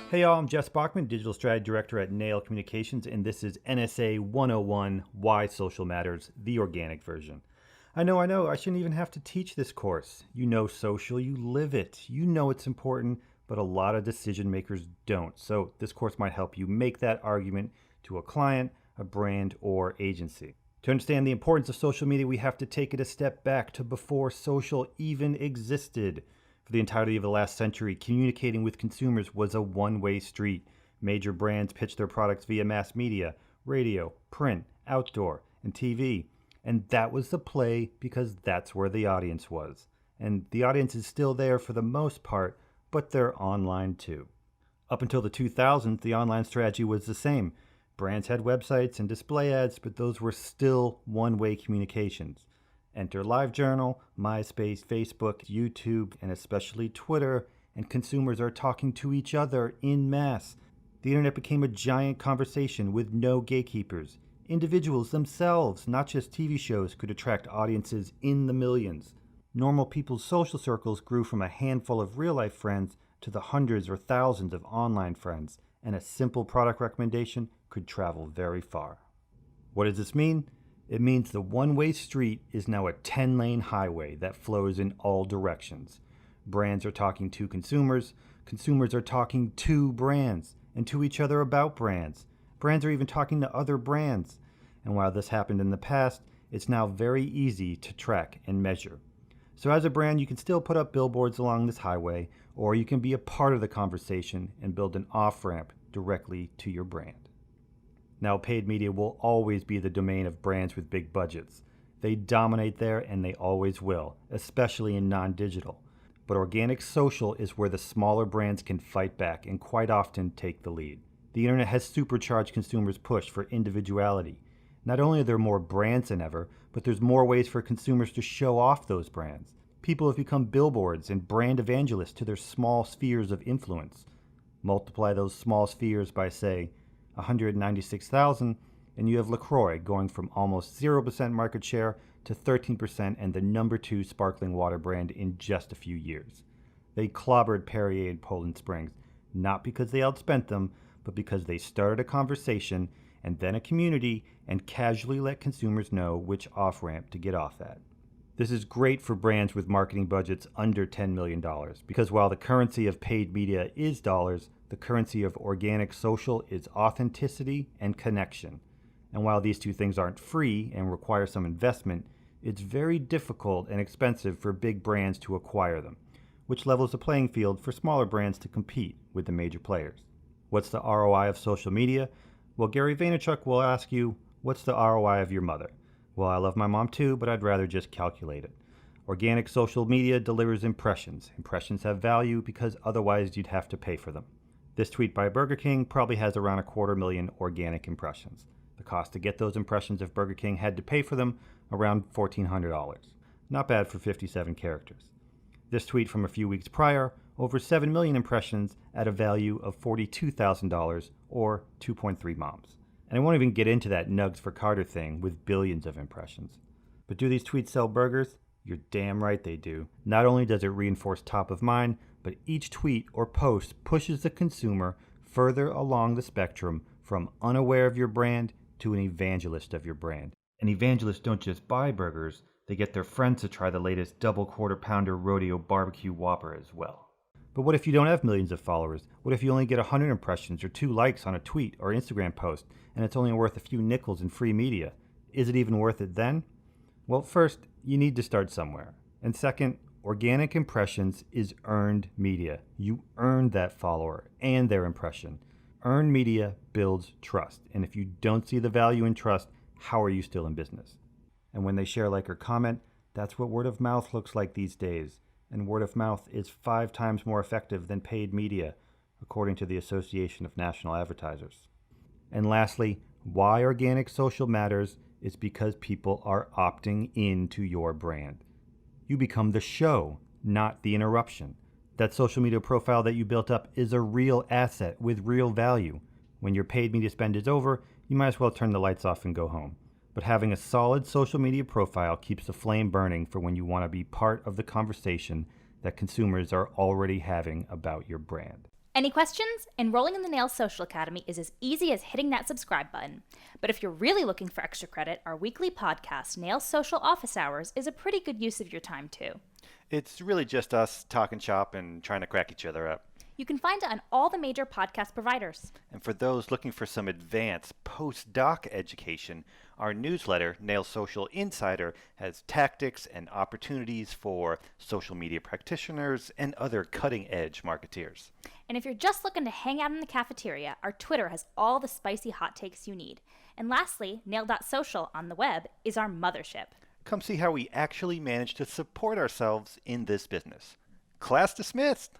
Hey y'all, I'm Jess Bachman, Digital Strategy Director at NAIL Communications, and this is NSA 101, Why Social Matters, the organic version. I know, I shouldn't even have to teach this course. You know social, you live it. You know it's important, but a lot of decision makers don't. So this course might help you make that argument to a client, a brand, or agency. To understand the importance of social media, we have to take it a step back to before social even existed. For the entirety of the last century, communicating with consumers was a one-way street. Major brands pitched their products via mass media, radio, print, outdoor, and TV. And that was the play because that's where the audience was. And the audience is still there for the most part, but they're online too. Up until the 2000s, the online strategy was the same. Brands had websites and display ads, but those were still one-way communications. Enter LiveJournal, MySpace, Facebook, YouTube, and especially Twitter, and consumers are talking to each other en masse. The internet became a giant conversation with no gatekeepers. Individuals themselves, not just TV shows, could attract audiences in the millions. Normal people's social circles grew from a handful of real-life friends to the hundreds or thousands of online friends, and a simple product recommendation could travel very far. What does this mean? It means the one-way street is now a 10-lane highway that flows in all directions. Brands are talking to consumers, consumers are talking to brands, and to each other about brands. Brands are even talking to other brands. And while this happened in the past, it's now very easy to track and measure. So as a brand, you can still put up billboards along this highway, or you can be a part of the conversation and build an off-ramp directly to your brand. Now, paid media will always be the domain of brands with big budgets. They dominate there, and they always will, especially in non-digital. But organic social is where the smaller brands can fight back and quite often take the lead. The internet has supercharged consumers' push for individuality. Not only are there more brands than ever, but there's more ways for consumers to show off those brands. People have become billboards and brand evangelists to their small spheres of influence. Multiply those small spheres by, say, 196,000, and you have LaCroix going from almost 0% market share to 13% and the number 2 sparkling water brand in just a few years. They clobbered Perrier and Poland Springs, not because they outspent them, but because they started a conversation and then a community and casually let consumers know which off-ramp to get off at. This is great for brands with marketing budgets under $10 million, because while the currency of paid media is dollars, the currency of organic social is authenticity and connection. And while these two things aren't free and require some investment, it's very difficult and expensive for big brands to acquire them, which levels the playing field for smaller brands to compete with the major players. What's the ROI of social media? Well, Gary Vaynerchuck will ask you, what's the ROI of your mother? Well, I love my mom too, but I'd rather just calculate it. Organic social media delivers impressions. Impressions have value because otherwise you'd have to pay for them. This tweet by Burger King probably has around 250,000 organic impressions. The cost to get those impressions if Burger King had to pay for them, around $1,400. Not bad for 57 characters. This tweet from a few weeks prior, over 7 million impressions at a value of $42,000 or 2.3 moms. And I won't even get into that Nugs for Carter thing with billions of impressions. But do these tweets sell burgers? You're damn right they do. Not only does it reinforce top of mind, but each tweet or post pushes the consumer further along the spectrum from unaware of your brand to an evangelist of your brand. And evangelists don't just buy burgers, they get their friends to try the latest double quarter pounder rodeo barbecue Whopper as well. But what if you don't have millions of followers? What if you only get 100 impressions or 2 likes on a tweet or Instagram post, and it's only worth a few nickels in free media? Is it even worth it then? Well, first, you need to start somewhere. And second, organic impressions is earned media. You earn that follower and their impression. Earned media builds trust. And if you don't see the value in trust, how are you still in business? And when they share, like, or comment, that's what word of mouth looks like these days. And word of mouth is 5 times more effective than paid media, according to the Association of National Advertisers. And lastly, why organic social matters is because people are opting into your brand. You become the show, not the interruption. That social media profile that you built up is a real asset with real value. When your paid media spend is over, you might as well turn the lights off and go home. But having a solid social media profile keeps the flame burning for when you want to be part of the conversation that consumers are already having about your brand. Any questions? Enrolling in the NAIL Social Academy is as easy as hitting that subscribe button. But if you're really looking for extra credit, our weekly podcast, NAIL Social Office Hours, is a pretty good use of your time too. It's really just us talking shop and trying to crack each other up. You can find it on all the major podcast providers. And for those looking for some advanced postdoc education, our newsletter, NAIL Social Insider, has tactics and opportunities for social media practitioners and other cutting-edge marketeers. And if you're just looking to hang out in the cafeteria, our Twitter has all the spicy hot takes you need. And lastly, NAIL.social on the web is our mothership. Come see how we actually manage to support ourselves in this business. Class dismissed!